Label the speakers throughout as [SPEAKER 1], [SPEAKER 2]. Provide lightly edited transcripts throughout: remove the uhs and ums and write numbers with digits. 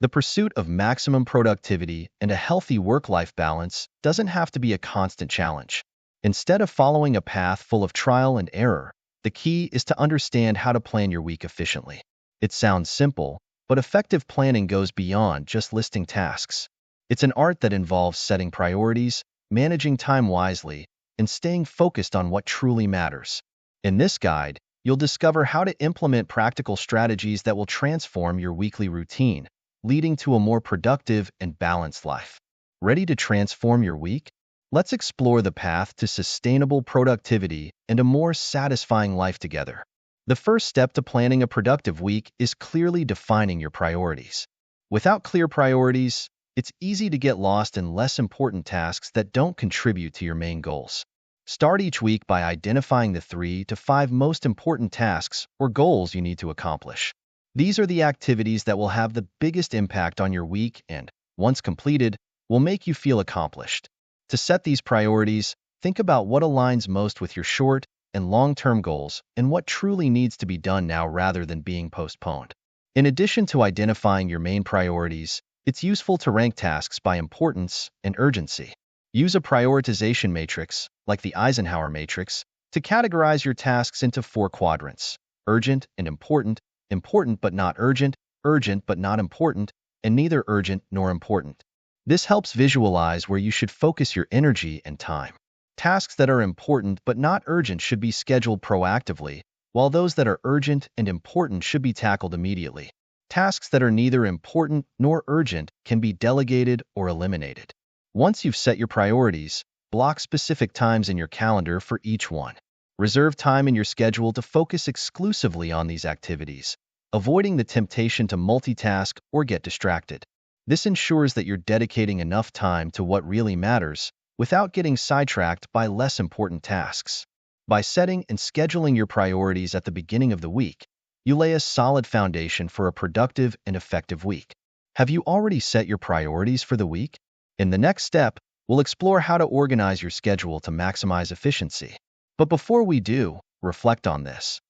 [SPEAKER 1] The pursuit of maximum productivity and a healthy work-life balance doesn't have to be a constant challenge. Instead of following a path full of trial and error, the key is to understand how to plan your week efficiently. It sounds simple, but effective planning goes beyond just listing tasks. It's an art that involves setting priorities, managing time wisely, and staying focused on what truly matters. In this guide, you'll discover how to implement practical strategies that will transform your weekly routine, leading to a more productive and balanced life. Ready to transform your week? Let's explore the path to sustainable productivity and a more satisfying life together. The first step to planning a productive week is clearly defining your priorities. Without clear priorities, it's easy to get lost in less important tasks that don't contribute to your main goals. Start each week by identifying the 3 to 5 most important tasks or goals you need to accomplish. These are the activities that will have the biggest impact on your week and, once completed, will make you feel accomplished. To set these priorities, think about what aligns most with your short and long-term goals and what truly needs to be done now rather than being postponed. In addition to identifying your main priorities, it's useful to rank tasks by importance and urgency. Use a prioritization matrix, like the Eisenhower matrix, to categorize your tasks into 4 quadrants: urgent and important, important but not urgent, urgent but not important, and neither urgent nor important. This helps visualize where you should focus your energy and time. Tasks that are important but not urgent should be scheduled proactively, while those that are urgent and important should be tackled immediately. Tasks that are neither important nor urgent can be delegated or eliminated. Once you've set your priorities, block specific times in your calendar for each one. Reserve time in your schedule to focus exclusively on these activities, avoiding the temptation to multitask or get distracted. This ensures that you're dedicating enough time to what really matters without getting sidetracked by less important tasks. By setting and scheduling your priorities at the beginning of the week, you lay a solid foundation for a productive and effective week. Have you already set your priorities for the week? In the next step, we'll explore how to organize your schedule to maximize efficiency. But before we do, reflect on this.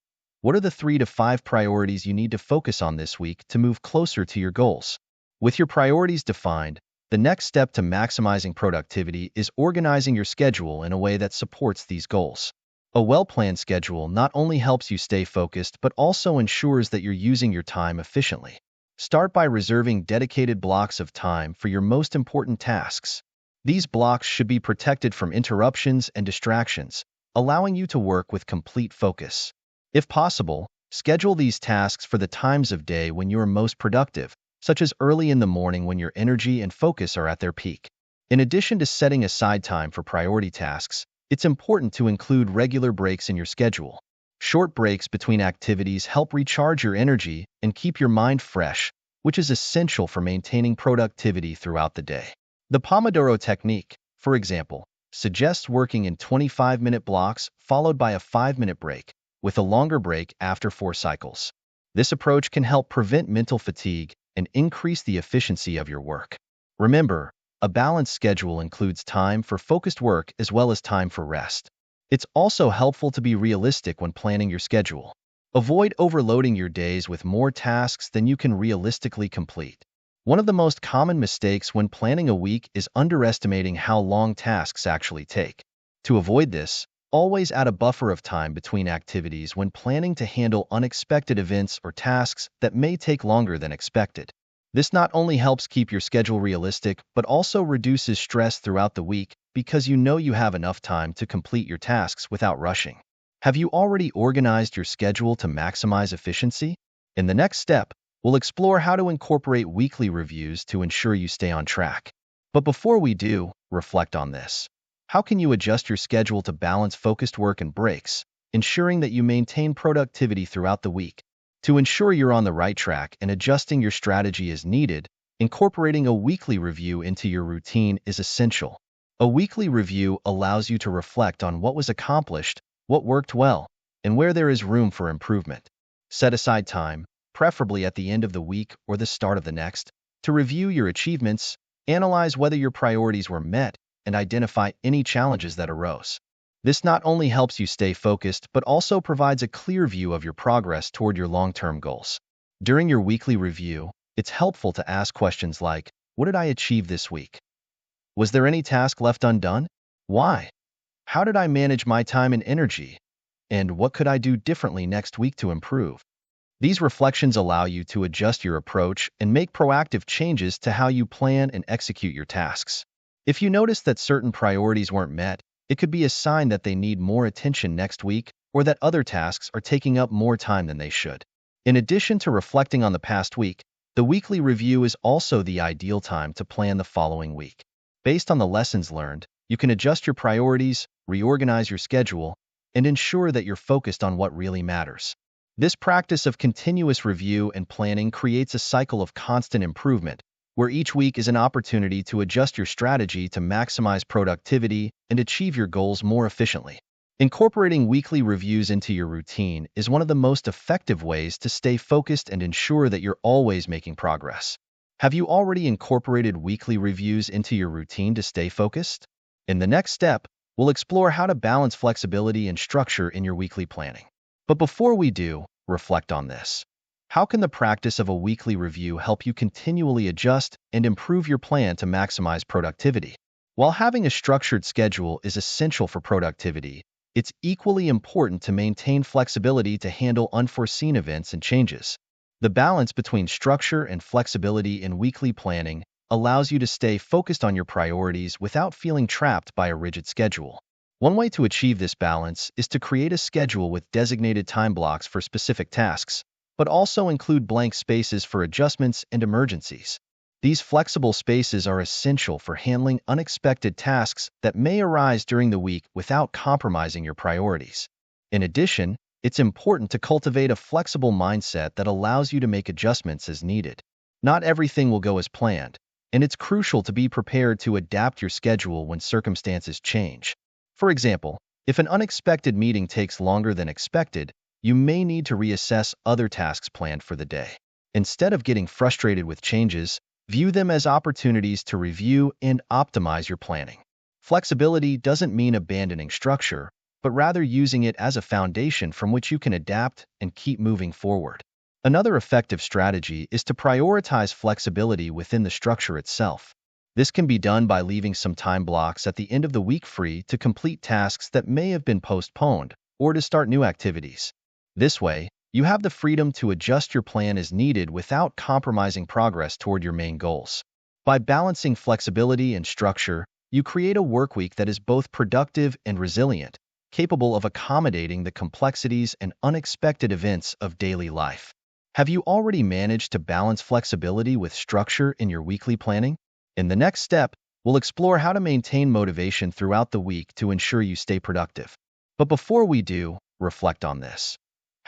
[SPEAKER 1] What are the 3 to 5 priorities you need to focus on this week to move closer to your goals? With your priorities defined, the next step to maximizing productivity is organizing your schedule in a way that supports these goals. A well-planned schedule not only helps you stay focused but also ensures that you're using your time efficiently. Start by reserving dedicated blocks of time for your most important tasks. These blocks should be protected from interruptions and distractions, allowing you to work with complete focus. If possible, schedule these tasks for the times of day when you are most productive, such as early in the morning when your energy and focus are at their peak. In addition to setting aside time for priority tasks, it's important to include regular breaks in your schedule. Short breaks between activities help recharge your energy and keep your mind fresh, which is essential for maintaining productivity throughout the day. The Pomodoro technique, for example, suggests working in 25-minute blocks followed by a 5-minute break, with a longer break after 4 cycles. This approach can help prevent mental fatigue and increase the efficiency of your work. Remember, a balanced schedule includes time for focused work as well as time for rest. It's also helpful to be realistic when planning your schedule. Avoid overloading your days with more tasks than you can realistically complete. One of the most common mistakes when planning a week is underestimating how long tasks actually take. To avoid this, always add a buffer of time between activities when planning to handle unexpected events or tasks that may take longer than expected. This not only helps keep your schedule realistic, but also reduces stress throughout the week because you know you have enough time to complete your tasks without rushing. Have you already organized your schedule to maximize efficiency? In the next step, we'll explore how to incorporate weekly reviews to ensure you stay on track. But before we do, reflect on this. How can you adjust your schedule to balance focused work and breaks, ensuring that you maintain productivity throughout the week? To ensure you're on the right track and adjusting your strategy as needed, incorporating a weekly review into your routine is essential. A weekly review allows you to reflect on what was accomplished, what worked well, and where there is room for improvement. Set aside time, preferably at the end of the week or the start of the next, to review your achievements, analyze whether your priorities were met, and identify any challenges that arose. This not only helps you stay focused, but also provides a clear view of your progress toward your long-term goals. During your weekly review, It's helpful to ask questions like, what did I achieve this week? Was there any task left undone? Why? How did I manage my time and energy? And what could I do differently next week to improve? These reflections allow you to adjust your approach and make proactive changes to how you plan and execute your tasks. If you notice that certain priorities weren't met, it could be a sign that they need more attention next week or that other tasks are taking up more time than they should. In addition to reflecting on the past week, the weekly review is also the ideal time to plan the following week. Based on the lessons learned, you can adjust your priorities, reorganize your schedule, and ensure that you're focused on what really matters. This practice of continuous review and planning creates a cycle of constant improvement, where each week is an opportunity to adjust your strategy to maximize productivity and achieve your goals more efficiently. Incorporating weekly reviews into your routine is one of the most effective ways to stay focused and ensure that you're always making progress. Have you already incorporated weekly reviews into your routine to stay focused? In the next step, we'll explore how to balance flexibility and structure in your weekly planning. But before we do, reflect on this. How can the practice of a weekly review help you continually adjust and improve your plan to maximize productivity? While having a structured schedule is essential for productivity, it's equally important to maintain flexibility to handle unforeseen events and changes. The balance between structure and flexibility in weekly planning allows you to stay focused on your priorities without feeling trapped by a rigid schedule. One way to achieve this balance is to create a schedule with designated time blocks for specific tasks, but also include blank spaces for adjustments and emergencies. These flexible spaces are essential for handling unexpected tasks that may arise during the week without compromising your priorities. In addition, it's important to cultivate a flexible mindset that allows you to make adjustments as needed. Not everything will go as planned, and it's crucial to be prepared to adapt your schedule when circumstances change. For example, if an unexpected meeting takes longer than expected, you may need to reassess other tasks planned for the day. Instead of getting frustrated with changes, view them as opportunities to review and optimize your planning. Flexibility doesn't mean abandoning structure, but rather using it as a foundation from which you can adapt and keep moving forward. Another effective strategy is to prioritize flexibility within the structure itself. This can be done by leaving some time blocks at the end of the week free to complete tasks that may have been postponed or to start new activities. This way, you have the freedom to adjust your plan as needed without compromising progress toward your main goals. By balancing flexibility and structure, you create a workweek that is both productive and resilient, capable of accommodating the complexities and unexpected events of daily life. Have you already managed to balance flexibility with structure in your weekly planning? In the next step, we'll explore how to maintain motivation throughout the week to ensure you stay productive. But before we do, reflect on this.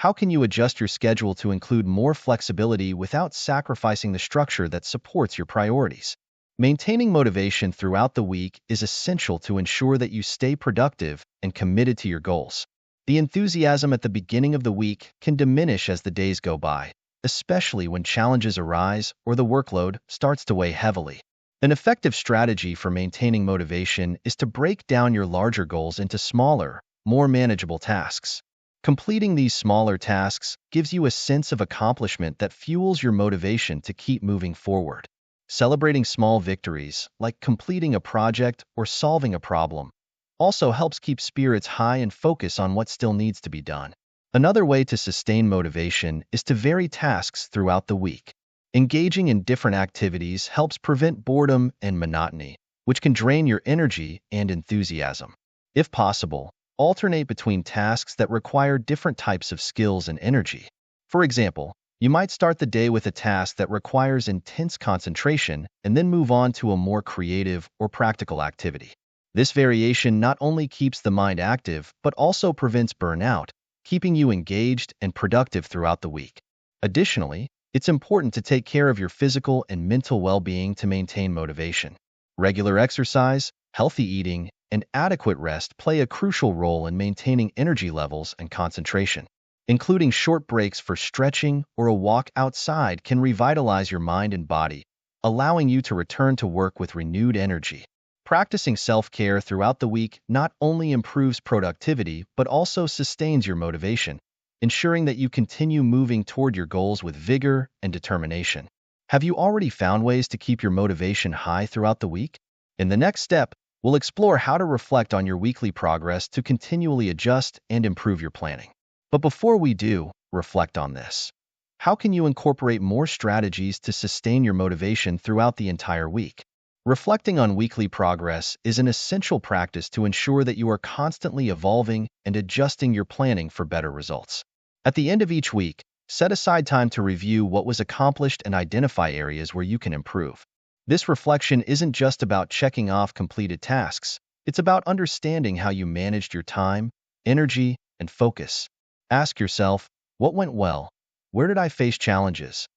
[SPEAKER 1] How can you adjust your schedule to include more flexibility without sacrificing the structure that supports your priorities? Maintaining motivation throughout the week is essential to ensure that you stay productive and committed to your goals. The enthusiasm at the beginning of the week can diminish as the days go by, especially when challenges arise or the workload starts to weigh heavily. An effective strategy for maintaining motivation is to break down your larger goals into smaller, more manageable tasks. Completing these smaller tasks gives you a sense of accomplishment that fuels your motivation to keep moving forward. Celebrating small victories, like completing a project or solving a problem, also helps keep spirits high and focus on what still needs to be done. Another way to sustain motivation is to vary tasks throughout the week. Engaging in different activities helps prevent boredom and monotony, which can drain your energy and enthusiasm. If possible, alternate between tasks that require different types of skills and energy. For example, you might start the day with a task that requires intense concentration and then move on to a more creative or practical activity. This variation not only keeps the mind active, but also prevents burnout, keeping you engaged and productive throughout the week. Additionally, it's important to take care of your physical and mental well-being to maintain motivation. Regular exercise, healthy eating, and adequate rest play a crucial role in maintaining energy levels and concentration. Including short breaks for stretching or a walk outside can revitalize your mind and body, allowing you to return to work with renewed energy. Practicing self-care throughout the week not only improves productivity but also sustains your motivation, ensuring that you continue moving toward your goals with vigor and determination. Have you already found ways to keep your motivation high throughout the week? In the next step, we'll explore how to reflect on your weekly progress to continually adjust and improve your planning. But before we do, reflect on this. How can you incorporate more strategies to sustain your motivation throughout the entire week? Reflecting on weekly progress is an essential practice to ensure that you are constantly evolving and adjusting your planning for better results. At the end of each week, set aside time to review what was accomplished and identify areas where you can improve. This reflection isn't just about checking off completed tasks, it's about understanding how you managed your time, energy, and focus. Ask yourself, what went well? Where did I face challenges?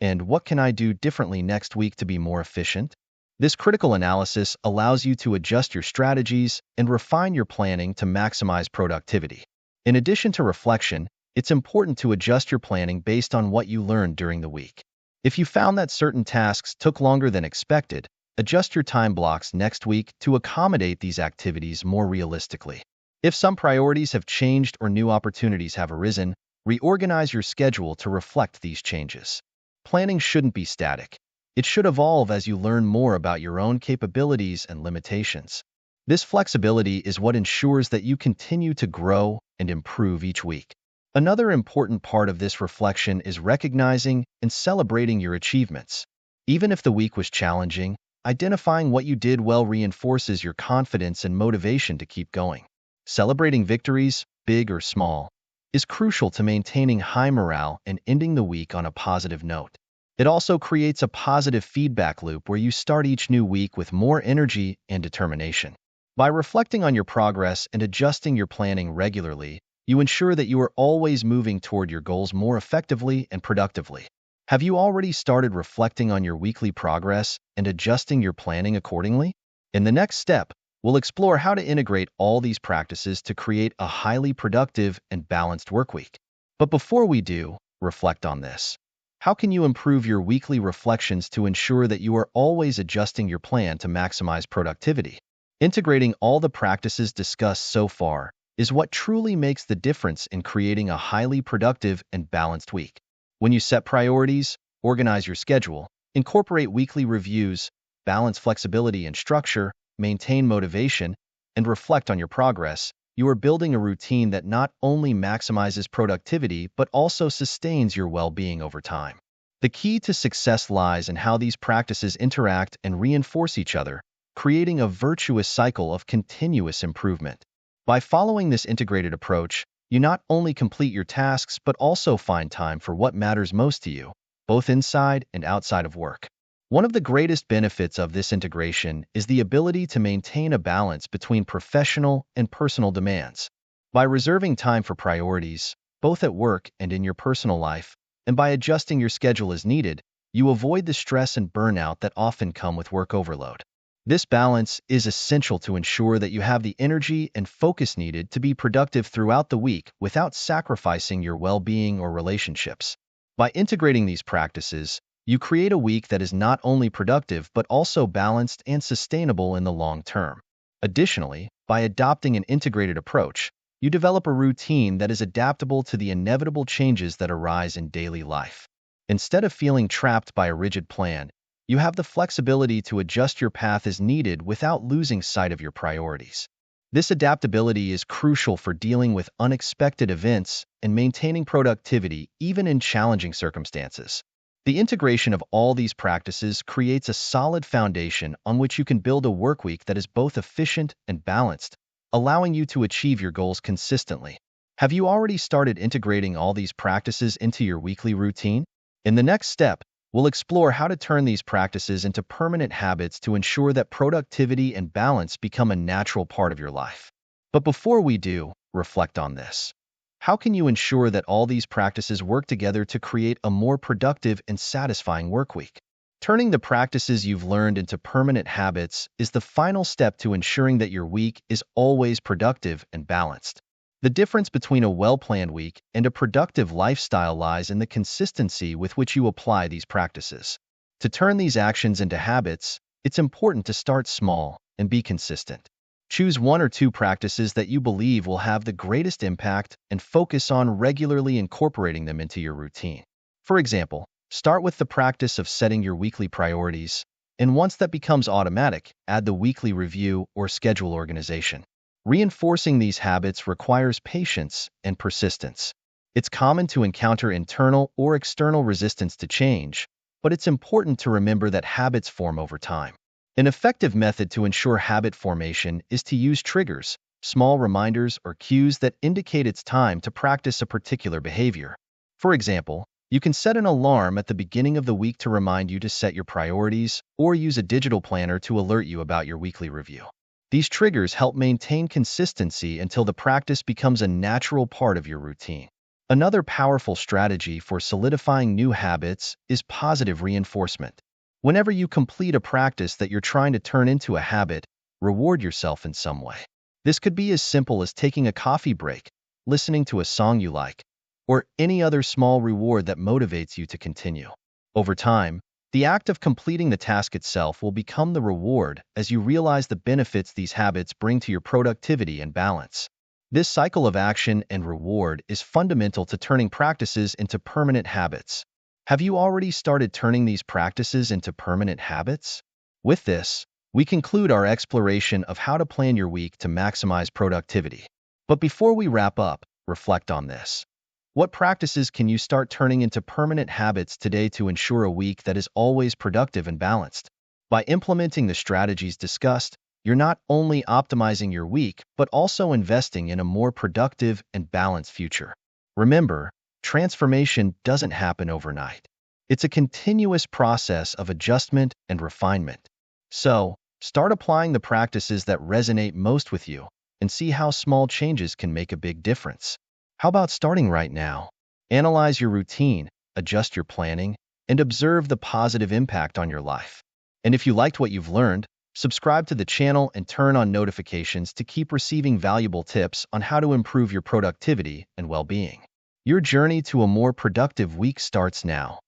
[SPEAKER 1] And what can I do differently next week to be more efficient? This critical analysis allows you to adjust your strategies and refine your planning to maximize productivity. In addition to reflection, it's important to adjust your planning based on what you learned during the week. If you found that certain tasks took longer than expected, adjust your time blocks next week to accommodate these activities more realistically. If some priorities have changed or new opportunities have arisen, reorganize your schedule to reflect these changes. Planning shouldn't be static. It should evolve as you learn more about your own capabilities and limitations. This flexibility is what ensures that you continue to grow and improve each week. Another important part of this reflection is recognizing and celebrating your achievements. Even if the week was challenging, identifying what you did well reinforces your confidence and motivation to keep going. Celebrating victories, big or small, is crucial to maintaining high morale and ending the week on a positive note. It also creates a positive feedback loop where you start each new week with more energy and determination. By reflecting on your progress and adjusting your planning regularly, you ensure that you are always moving toward your goals more effectively and productively. Have you already started reflecting on your weekly progress and adjusting your planning accordingly? In the next step, we'll explore how to integrate all these practices to create a highly productive and balanced workweek. But before we do, reflect on this. How can you improve your weekly reflections to ensure that you are always adjusting your plan to maximize productivity? Integrating all the practices discussed so far is what truly makes the difference in creating a highly productive and balanced week. When you set priorities, organize your schedule, incorporate weekly reviews, balance flexibility and structure, maintain motivation, and reflect on your progress, you are building a routine that not only maximizes productivity but also sustains your well-being over time. The key to success lies in how these practices interact and reinforce each other, creating a virtuous cycle of continuous improvement. By following this integrated approach, you not only complete your tasks but also find time for what matters most to you, both inside and outside of work. One of the greatest benefits of this integration is the ability to maintain a balance between professional and personal demands. By reserving time for priorities, both at work and in your personal life, and by adjusting your schedule as needed, you avoid the stress and burnout that often come with work overload. This balance is essential to ensure that you have the energy and focus needed to be productive throughout the week without sacrificing your well-being or relationships. By integrating these practices, you create a week that is not only productive but also balanced and sustainable in the long term. Additionally, by adopting an integrated approach, you develop a routine that is adaptable to the inevitable changes that arise in daily life. Instead of feeling trapped by a rigid plan, you have the flexibility to adjust your path as needed without losing sight of your priorities. This adaptability is crucial for dealing with unexpected events and maintaining productivity even in challenging circumstances. The integration of all these practices creates a solid foundation on which you can build a workweek that is both efficient and balanced, allowing you to achieve your goals consistently. Have you already started integrating all these practices into your weekly routine? In the next step, we'll explore how to turn these practices into permanent habits to ensure that productivity and balance become a natural part of your life. But before we do, reflect on this. How can you ensure that all these practices work together to create a more productive and satisfying workweek? Turning the practices you've learned into permanent habits is the final step to ensuring that your week is always productive and balanced. The difference between a well-planned week and a productive lifestyle lies in the consistency with which you apply these practices. To turn these actions into habits, it's important to start small and be consistent. Choose one or two practices that you believe will have the greatest impact and focus on regularly incorporating them into your routine. For example, Start with the practice of setting your weekly priorities, and once that becomes automatic, add the weekly review or schedule organization. Reinforcing these habits requires patience and persistence. It's common to encounter internal or external resistance to change, but it's important to remember that habits form over time. An effective method to ensure habit formation is to use triggers, small reminders or cues that indicate it's time to practice a particular behavior. For example, you can set an alarm at the beginning of the week to remind you to set your priorities, or use a digital planner to alert you about your weekly review. These triggers help maintain consistency until the practice becomes a natural part of your routine. Another powerful strategy for solidifying new habits is positive reinforcement. Whenever you complete a practice that you're trying to turn into a habit, reward yourself in some way. This could be as simple as taking a coffee break, listening to a song you like, or any other small reward that motivates you to continue. Over time, the act of completing the task itself will become the reward as you realize the benefits these habits bring to your productivity and balance. This cycle of action and reward is fundamental to turning practices into permanent habits. Have you already started turning these practices into permanent habits? With this, we conclude our exploration of how to plan your week to maximize productivity. But before we wrap up, reflect on this. What practices can you start turning into permanent habits today to ensure a week that is always productive and balanced? By implementing the strategies discussed, you're not only optimizing your week, but also investing in a more productive and balanced future. Remember, transformation doesn't happen overnight. It's a continuous process of adjustment and refinement. So, start applying the practices that resonate most with you and see how small changes can make a big difference. How about starting right now? Analyze your routine, adjust your planning, and observe the positive impact on your life. And if you liked what you've learned, subscribe to the channel and turn on notifications to keep receiving valuable tips on how to improve your productivity and well-being. Your journey to a more productive week starts now.